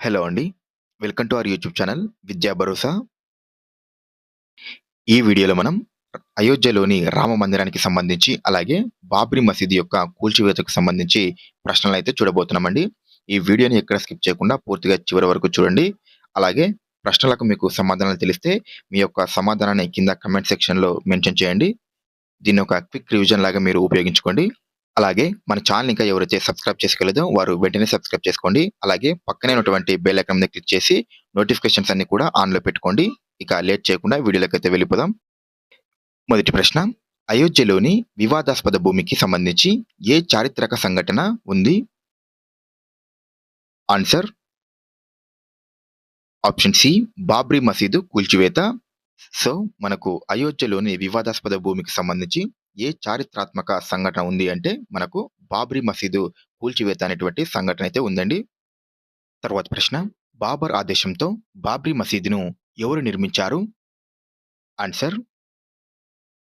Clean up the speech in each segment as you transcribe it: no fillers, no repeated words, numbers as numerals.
Hello అండి. Welcome to our YouTube channel విద్యా భరోసా. ఈ వీడియోలో మనం అయోధ్యలోని రామ మందిరానికి సంబంధించి, అలాగే బాబ్రీ మసీదు యొక్క కూల్చివేతకు సంబంధించి ప్రశ్నలైతే చూడబోతున్నామండి. ఈ వీడియోని ఎక్కడ స్కిప్ చేయకుండా పూర్తిగా చివరి వరకు చూడండి. అలాగే ప్రశ్నలకు మీకు సమాధానాలు తెలిస్తే మీ యొక్క సమాధానాన్ని కింద కామెంట్ సెక్షన్‌లో మెన్షన్ చేయండి. దీన్ని ఒక క్విక్ రివిజన్ లాగా మీరు ఉపయోగించుకోండి. అలాగే మన ఛానెల్‌ని ఇంకా ఎవరైతే సబ్స్క్రైబ్ చేసుకోలేదో వారు వెంటనే సబ్స్క్రైబ్ చేసుకోండి. అలాగే పక్కనే ఉన్నటువంటి బెల్ ఐకాన్ మీద క్లిక్ చేసి నోటిఫికేషన్స్ అన్నీ కూడా ఆన్‌లో పెట్టుకోండి. ఇక లేట్ చేయకుండా వీడియోలోకైతే వెళ్ళిపోదాం. మొదటి ప్రశ్న. అయోధ్యలోని వివాదాస్పద భూమికి సంబంధించి ఏ చారిత్రక సంఘటన ఉంది? ఆన్సర్ ఆప్షన్ సి బాబ్రీ మసీదు కూల్చివేత. సో, మనకు అయోధ్యలోని వివాదాస్పద భూమికి సంబంధించి ఏ చారిత్రాత్మక సంఘటన ఉంది అంటే మనకు బాబ్రీ మసీదు కూల్చివేత అనేటువంటి సంఘటన అయితే ఉందండి. తర్వాత ప్రశ్న. బాబర్ ఆదేశంతో బాబ్రీ మసీదును ఎవరు నిర్మించారు? ఆన్సర్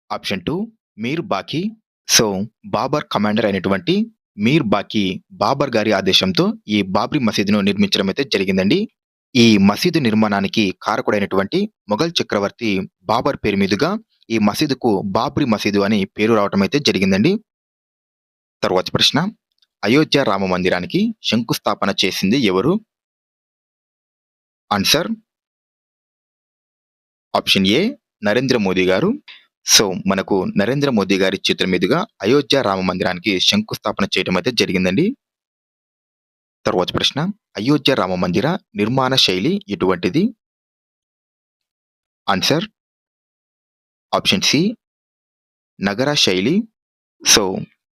ఆప్షన్ 2 మీర్ బాకి. సో, బాబర్ కమాండర్ అయినటువంటి మీర్ బాకి బాబర్ గారి ఆదేశంతో ఈ బాబ్రీ మసీదును నిర్మించడం అయితే జరిగిందండి. ఈ మసీదు నిర్మాణానికి కారకుడైనటువంటి మొఘల్ చక్రవర్తి బాబర్ పేరు మీదుగా ఈ మసీదుకు బాబ్రీ మసీదు అని పేరు రావటం అయితే జరిగిందండి. తరువాతి ప్రశ్న. అయోధ్య రామ మందిరానికి శంకుస్థాపన చేసింది ఎవరు? ఆన్సర్ ఆప్షన్ ఏ నరేంద్ర మోదీ గారు. సో, మనకు నరేంద్ర మోదీ గారి చేతుల మీదుగా అయోధ్య రామ మందిరానికి శంకుస్థాపన చేయడం అయితే జరిగిందండి. తరువాతి ప్రశ్న. అయోధ్య రామ మందిర నిర్మాణ శైలి ఎటువంటిది? ఆన్సర్ ఆప్షన్ సి నగర శైలి. సో,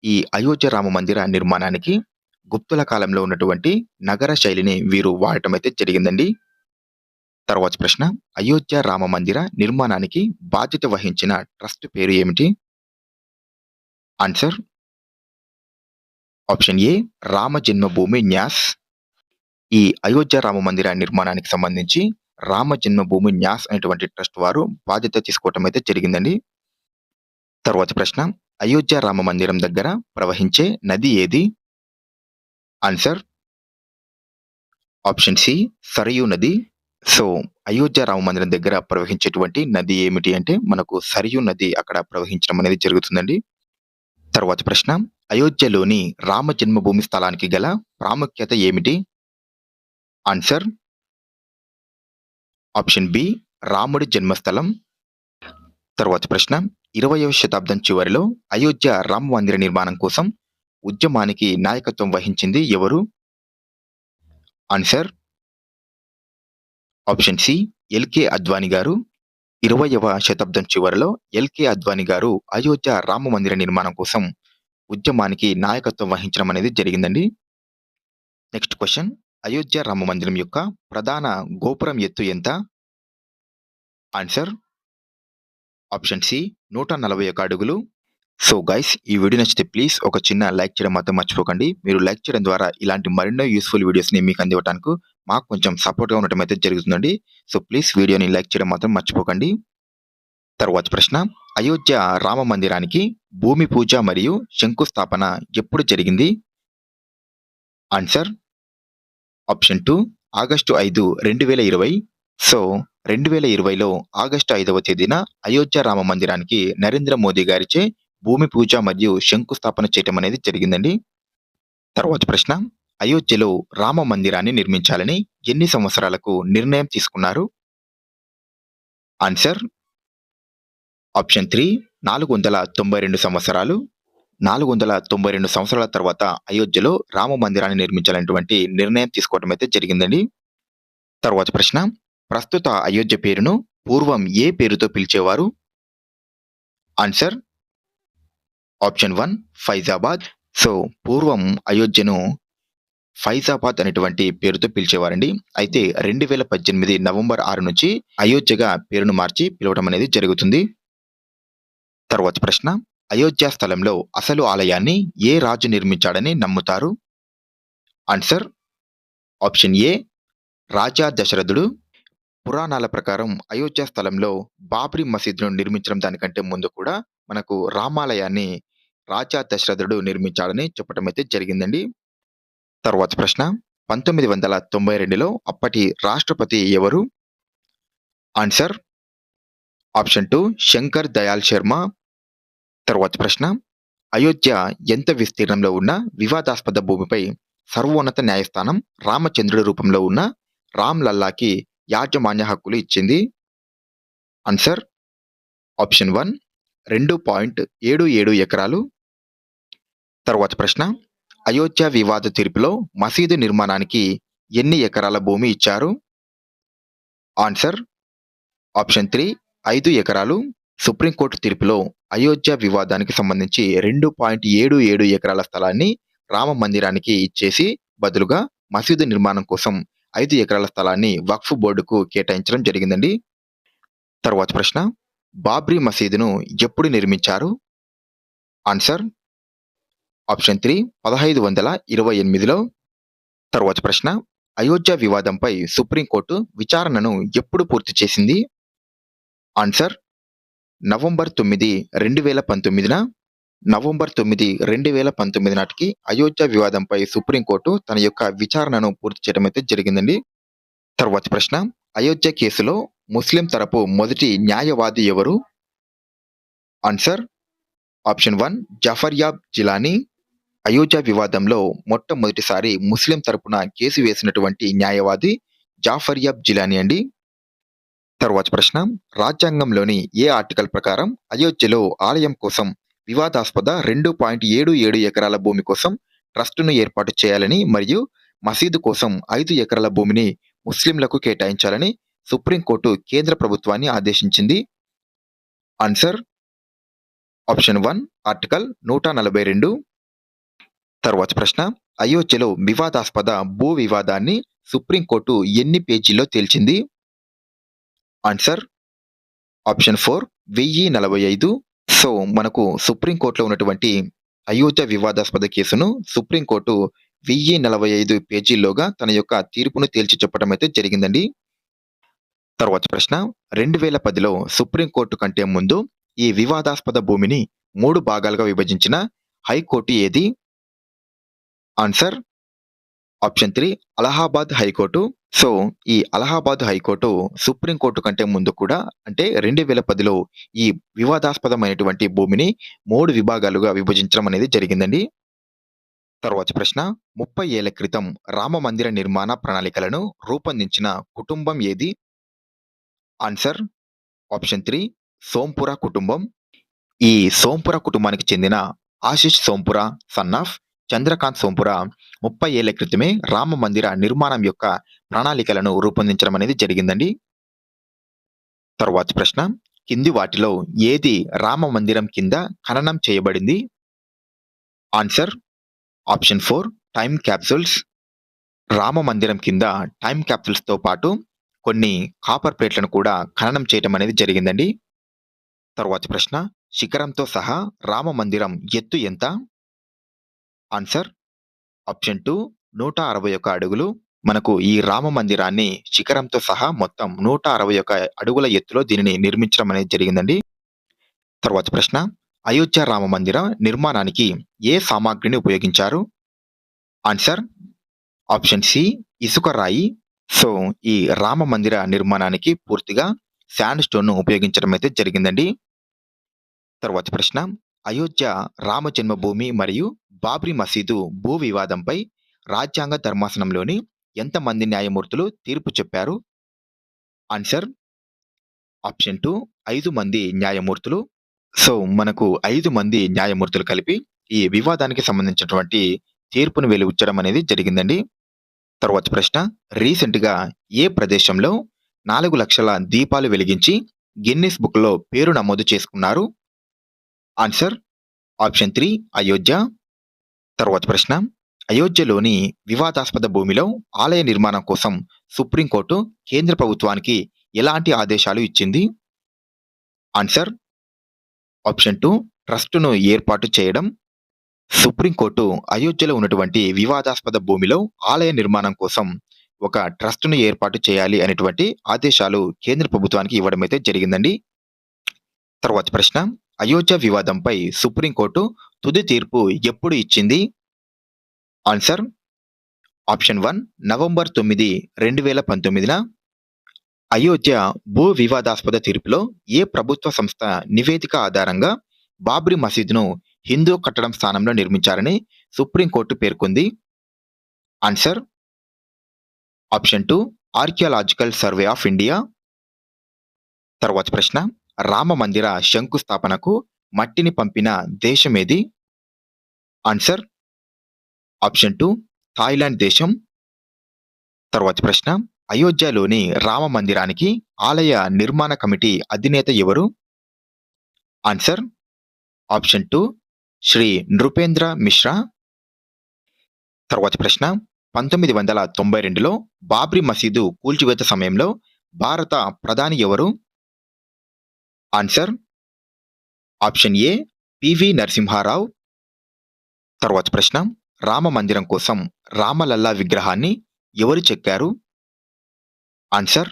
ఈ అయోధ్య రామ మందిర నిర్మాణానికి గుప్తుల కాలంలో ఉన్నటువంటి నగర శైలిని వీరు వాడటం అయితే జరిగిందండి. తర్వాత ప్రశ్న. అయోధ్య రామ మందిర నిర్మాణానికి బాధ్యత వహించిన ట్రస్ట్ పేరు ఏమిటి? ఆన్సర్ ఆప్షన్ ఏ రామ జన్మభూమి న్యాస్. ఈ అయోధ్య రామ మందిర నిర్మాణానికి సంబంధించి రామ జన్మభూమి న్యాస్ అనేటువంటి ట్రస్ట్ వారు బాధ్యత తీసుకోవటం అయితే జరిగిందండి. తరువాతి ప్రశ్న. అయోధ్య రామ మందిరం దగ్గర ప్రవహించే నది ఏది? ఆన్సర్ ఆప్షన్ సి సరయూ నది. సో, అయోధ్య రామ మందిరం దగ్గర ప్రవహించేటువంటి నది ఏమిటి అంటే మనకు సరయూ నది అక్కడ ప్రవహించడం అనేది జరుగుతుందండి. తరువాతి ప్రశ్న. అయోధ్యలోని రామ జన్మభూమి స్థలానికి గల ప్రాముఖ్యత ఏమిటి? ఆన్సర్ ఆప్షన్ బి రాముడి జన్మస్థలం. తరువాతి ప్రశ్న. 20వ శతాబ్దం చివరిలో అయోధ్య రామ మందిర నిర్మాణం కోసం ఉద్యమానికి నాయకత్వం వహించింది ఎవరు? Answer option C L K Advani గారు. 20వ శతాబ్దం చివరలో ఎల్‌కే అద్వానీ గారు అయోధ్య రామ మందిర నిర్మాణం కోసం ఉద్యమానికి నాయకత్వం వహించడం అనేది జరిగిందండి. Next question. అయోధ్య రామ మందిరం యొక్క ప్రధాన గోపురం ఎత్తు ఎంత? ఆన్సర్ ఆప్షన్ సి 141 అడుగులు. సో గైస్, ఈ వీడియో నచ్చితే ప్లీజ్ ఒక చిన్న లైక్ చేయడం మాత్రం మర్చిపోకండి. మీరు లైక్ చేయడం ద్వారా ఇలాంటి మరెన్నో యూస్‌ఫుల్ వీడియోస్‌ని మీకు అందివ్వటానికి మాకు కొంచెం సపోర్ట్‌గా ఉండటం అయితే జరుగుతుందండి. సో ప్లీజ్ వీడియోని లైక్ చేయడం మాత్రం మర్చిపోకండి. తరువాతి ప్రశ్న. అయోధ్య రామ మందిరానికి భూమి పూజ మరియు శంకుస్థాపన ఎప్పుడు జరిగింది? Answer option 2 August 5, 2020. సో, 2020లో ఆగస్టు 5వ తేదీన అయోధ్య రామ మందిరానికి నరేంద్ర మోదీ గారిచే భూమి పూజ మరియు శంకుస్థాపన చేయటం అనేది జరిగిందండి. తరువాతి ప్రశ్న. అయోధ్యలో రామ మందిరాన్ని నిర్మించాలని ఎన్ని సంవత్సరాలకు నిర్ణయం తీసుకున్నారు? ఆన్సర్ ఆప్షన్ 3 492 సంవత్సరాలు. 492 సంవత్సరాల తర్వాత అయోధ్యలో రామ మందిరాన్ని నిర్మించాలనేటువంటి నిర్ణయం తీసుకోవడం అయితే జరిగిందండి. తరువాతి ప్రశ్న. ప్రస్తుత అయోధ్య పేరును పూర్వం ఏ పేరుతో పిలిచేవారు? Answer option 1 Faizabad. సో, పూర్వం అయోధ్యను ఫైజాబాద్ అనేటువంటి పేరుతో పిలిచేవారండి. అయితే 2018 నవంబర్ 6 నుంచి అయోధ్యగా పేరును మార్చి పిలవడం అనేది జరుగుతుంది. తరువాతి ప్రశ్న. అయోధ్య స్థలంలో అసలు ఆలయాన్ని ఏ రాజు నిర్మించాడని నమ్ముతారు? ఆన్సర్ ఆప్షన్ ఏ రాజా దశరథుడు. పురాణాల ప్రకారం అయోధ్య స్థలంలో బాబ్రీ మసీదును నిర్మించడం దానికంటే ముందు కూడా మనకు రామాలయాన్ని రాజా దశరథుడు నిర్మించాడని చెప్పడం అయితే జరిగిందండి. తరువాతి ప్రశ్న. 1992లో అప్పటి రాష్ట్రపతి ఎవరు? Answer option 2 Shankar Dayal Sharma. తరువాతి ప్రశ్న అయోధ్య ఎంత విస్తీర్ణంలో ఉన్న వివాదాస్పద భూమిపై సర్వోన్నత న్యాయస్థానం రామచంద్రుడి రూపంలో ఉన్న రామ్ లల్లాకి యాజమాన్య హక్కులు ఇచ్చింది? ఆన్సర్ ఆప్షన్ 1 2.77 ఎకరాలు. తరువాత ప్రశ్న అయోధ్య వివాద తీర్పులో మసీదు నిర్మాణానికి ఎన్ని ఎకరాల భూమి ఇచ్చారు? ఆన్సర్ ఆప్షన్ 3 5 ఎకరాలు. సుప్రీంకోర్టు తీర్పులో అయోధ్య వివాదానికి సంబంధించి 2.77 ఎకరాల స్థలాన్ని రామ మందిరానికి ఇచ్చేసి బదులుగా మసీదు నిర్మాణం కోసం 5 ఎకరాల స్థలాన్ని వక్ఫ్ బోర్డుకు కేటాయించడం జరిగిందండి. తరువాత ప్రశ్న బాబ్రీ మసీదును ఎప్పుడు నిర్మించారు? Answer option 3 1528లో. తరువాత ప్రశ్న అయోధ్య వివాదంపై సుప్రీంకోర్టు విచారణను ఎప్పుడు పూర్తి చేసింది? Answer November 9, 2019న. నవంబర్ 9, 2019 నాటికి అయోధ్య వివాదంపై సుప్రీంకోర్టు తన యొక్క విచారణను పూర్తి చేయడం అయితే జరిగిందండి. తరువాత ప్రశ్న అయోధ్య కేసులో ముస్లిం తరపు మొదటి న్యాయవాది ఎవరు? Answer option 1 Zafaryab Jilani. అయోధ్య వివాదంలో మొట్టమొదటిసారి ముస్లిం తరపున కేసు వేసినటువంటి న్యాయవాది జాఫర్యాబ్ జిలానీ అండి. తరువాత ప్రశ్న రాజ్యాంగంలోని ఏ ఆర్టికల్ ప్రకారం అయోధ్యలో ఆలయం కోసం వివాదాస్పద 2.77 ఎకరాల భూమి కోసం ట్రస్టును ఏర్పాటు చేయాలని మరియు మసీదు కోసం 5 ఎకరాల భూమిని ముస్లింలకు కేటాయించాలని సుప్రీంకోర్టు కేంద్ర ప్రభుత్వాన్ని ఆదేశించింది? Answer option 1 article 142. తరువాత ప్రశ్న అయోధ్యలో వివాదాస్పద భూ వివాదాన్ని సుప్రీంకోర్టు ఎన్ని పేజీల్లో తేల్చింది? Answer option 4 1045. సో మనకు సుప్రీంకోర్టులో ఉన్నటువంటి అయోధ్య వివాదాస్పద కేసును సుప్రీంకోర్టు 1045 పేజీల్లోగా తన యొక్క తీర్పును తేల్చి చెప్పడం అయితే జరిగిందండి. తరువాత ప్రశ్న 2010లో సుప్రీంకోర్టు కంటే ముందు ఈ వివాదాస్పద భూమిని 3 భాగాలుగా విభజించిన హైకోర్టు ఏది? Answer option 3 Allahabad high court. So ఈ అలహాబాద్ హైకోర్టు సుప్రీంకోర్టు కంటే ముందు కూడా అంటే 2010లో ఈ వివాదాస్పదమైనటువంటి భూమిని 3 విభాగాలుగా విభజించడం అనేది జరిగిందండి. తరువాత ప్రశ్న 30 ఏళ్ల క్రితం రామ మందిర నిర్మాణ ప్రణాళికలను రూపొందించిన కుటుంబం ఏది? ఆన్సర్ ఆప్షన్ 3 సోంపుర కుటుంబం. ఈ సోంపుర కుటుంబానికి చెందిన ఆశిష్ సోంపుర సన్ ఆఫ్ చంద్రకాంత్ సోంపుర 30 ఏళ్ల క్రితమే రామ మందిర నిర్మాణం యొక్క ప్రణాళికలను రూపొందించడం అనేది జరిగిందండి. తరువాత ప్రశ్న కింది వాటిలో ఏది రామ మందిరం కింద ఖననం చేయబడింది? Answer option 4 time capsules. Rama మందిరం కింద టైమ్ క్యాప్సూల్స్ తో పాటు కొన్ని కాపర్ ప్లేట్లను కూడా ఖననం చేయడం అనేది జరిగిందండి. తరువాత ప్రశ్న శిఖరంతో సహా రామ మందిరం ఎత్తు ఎంత? ఆన్సర్ ఆప్షన్ 2 161 అడుగులు. మనకు ఈ రామ మందిరాన్ని శిఖరంతో సహా మొత్తం 161 అడుగుల ఎత్తులో దీనిని నిర్మించడం అనేది జరిగిందండి. తరువాత ప్రశ్న అయోధ్య రామ మందిర నిర్మాణానికి ఏ సామాగ్రిని ఉపయోగించారు? ఆన్సర్ ఆప్షన్ సి ఇసుక రాయి. సో ఈ రామ మందిర నిర్మాణానికి పూర్తిగా శాండ్ స్టోన్ ను ఉపయోగించడం అయితే జరిగిందండి. తరువాత ప్రశ్న అయోధ్య రామ జన్మభూమి మరియు బాబ్రీ మసీదు భూ వివాదంపై రాజ్యాంగ ధర్మాసనంలోని ఎంతమంది న్యాయమూర్తులు తీర్పు చెప్పారు? ఆన్సర్ ఆప్షన్ 2 5 మంది న్యాయమూర్తులు. సో మనకు 5 మంది న్యాయమూర్తులు కలిపి ఈ వివాదానికి సంబంధించినటువంటి తీర్పును వెలువచ్చడం అనేది జరిగిందండి. తరువాత ప్రశ్న రీసెంట్ గా ఏ ప్రదేశంలో 4 లక్షల దీపాలు వెలిగించి గిన్నిస్ బుక్ లో పేరు నమోదు చేసుకున్నారు? Answer option 3 Ayodhya. తరువాత ప్రశ్న అయోధ్యలోని వివాదాస్పద భూమిలో ఆలయ నిర్మాణం కోసం సుప్రీంకోర్టు కేంద్ర ప్రభుత్వానికి ఎలాంటి ఆదేశాలు ఇచ్చింది? ఆన్సర్ ఆప్షన్ 2 ట్రస్టును ఏర్పాటు చేయడం. సుప్రీంకోర్టు అయోధ్యలో ఉన్నటువంటి వివాదాస్పద భూమిలో ఆలయ నిర్మాణం కోసం ఒక ట్రస్టును ఏర్పాటు చేయాలి అనేటువంటి ఆదేశాలు కేంద్ర ప్రభుత్వానికి ఇవ్వడం అయితే జరిగిందండి. తరువాత ప్రశ్న అయోధ్య వివాదంపై సుప్రీంకోర్టు తుది తీర్పు ఎప్పుడు ఇచ్చింది? ఆన్సర్ ఆప్షన్ 1 నవంబర్ 9, 2019న అయోధ్య భూ వివాదాస్పద తీర్పులో ఏ ప్రభుత్వ సంస్థ నివేదిక ఆధారంగా బాబ్రీ మసీదును హిందూ కట్టడం స్థానంలో నిర్మించారని సుప్రీంకోర్టు పేర్కొంది? Answer option 2 archaeological survey of India. తర్వాత ప్రశ్న రామ మందిర శంకుస్థాపనకు మట్టిని పంపిన దేశమేది? ఆన్సర్ ఆప్షన్ 2 థాయిలాండ్ దేశం. తర్వాత ప్రశ్న అయోధ్యలోని రామ మందిరానికి ఆలయ నిర్మాణ కమిటీ అధినేత ఎవరు? Answer option 2 Shri Nripendra Mishra. తర్వాత ప్రశ్న 1992లో బాబ్రీ మసీదు కూల్చివేత సమయంలో భారత ప్రధాని ఎవరు? Answer option A P V Narasimha Rao. తర్వాత ప్రశ్న రామ మందిరం కోసం రామలల్లా విగ్రహాన్ని ఎవరు చెక్కారు? Answer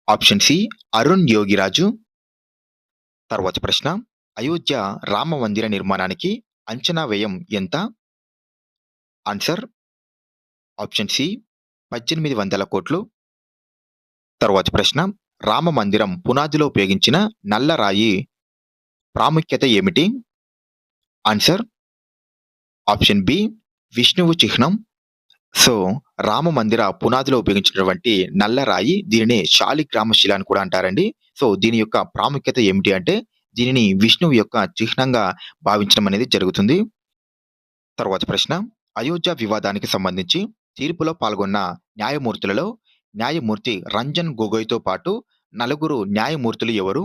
option C Arun Yogiraj. తర్వాత ప్రశ్న అయోధ్య రామ మందిర నిర్మాణానికి అంచనా వ్యయం ఎంత? ఆన్సర్ ఆప్షన్ సి 1800 కోట్లు. తర్వాత ప్రశ్న రామ మందిరం పునాదిలో ఉపయోగించిన నల్ల రాయి ప్రాముఖ్యత ఏమిటి? ఆన్సర్ ఆప్షన్ బి విష్ణువు చిహ్నం. సో రామ మందిర పునాదిలో ఉపయోగించినటువంటి నల్ల రాయి దీనిని శాలిగ్రామ శిల అని కూడా అంటారండి. సో దీని యొక్క ప్రాముఖ్యత ఏమిటి అంటే దీనిని విష్ణువు యొక్క చిహ్నంగా భావించడం అనేది జరుగుతుంది. తర్వాత ప్రశ్న అయోధ్య వివాదానికి సంబంధించి తీర్పులో పాల్గొన్న న్యాయమూర్తులలో న్యాయమూర్తి రంజన్ గొగోయ్తో పాటు 4 న్యాయమూర్తులు ఎవరు?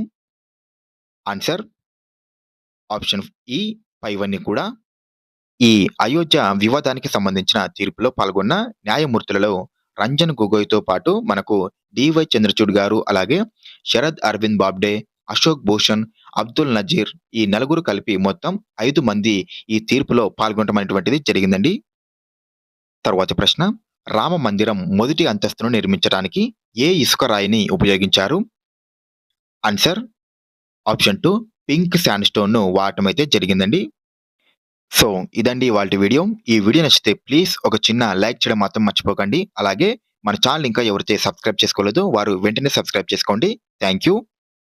ఆన్సర్ ఆప్షన్ ఈ పైవన్నీ కూడా. ఈ అయోధ్య వివాదానికి సంబంధించిన తీర్పులో పాల్గొన్న న్యాయమూర్తులలో రంజన్ గొగోయ్తో పాటు మనకు డివై చంద్రచూడ్ గారు, అలాగే శరద్ అరవింద్ బాబ్డే, అశోక్ భూషణ్, అబ్దుల్ నజీర్ ఈ 4 కలిపి మొత్తం 5 మంది ఈ తీర్పులో పాల్గొనడం అనేటువంటిది జరిగిందండి. తరువాత ప్రశ్న రామ మందిరం మొదటి అంతస్తును నిర్మించడానికి ఏ ఇసుక రాయిని ఉపయోగించారు? Answer option 2 pink sand stone ను వాడటం అయితే జరిగిందండి. సో ఇదండి ఇవాల్టి వీడియో. ఈ వీడియో నచ్చితే ప్లీజ్ ఒక చిన్న లైక్ చేయడం మాత్రం మర్చిపోకండి. అలాగే మన ఛానల్ ఇంకా ఎవరైతే సబ్స్క్రైబ్ చేసుకోలేదో వారు వెంటనే సబ్స్క్రైబ్ చేసుకోండి. Thank you.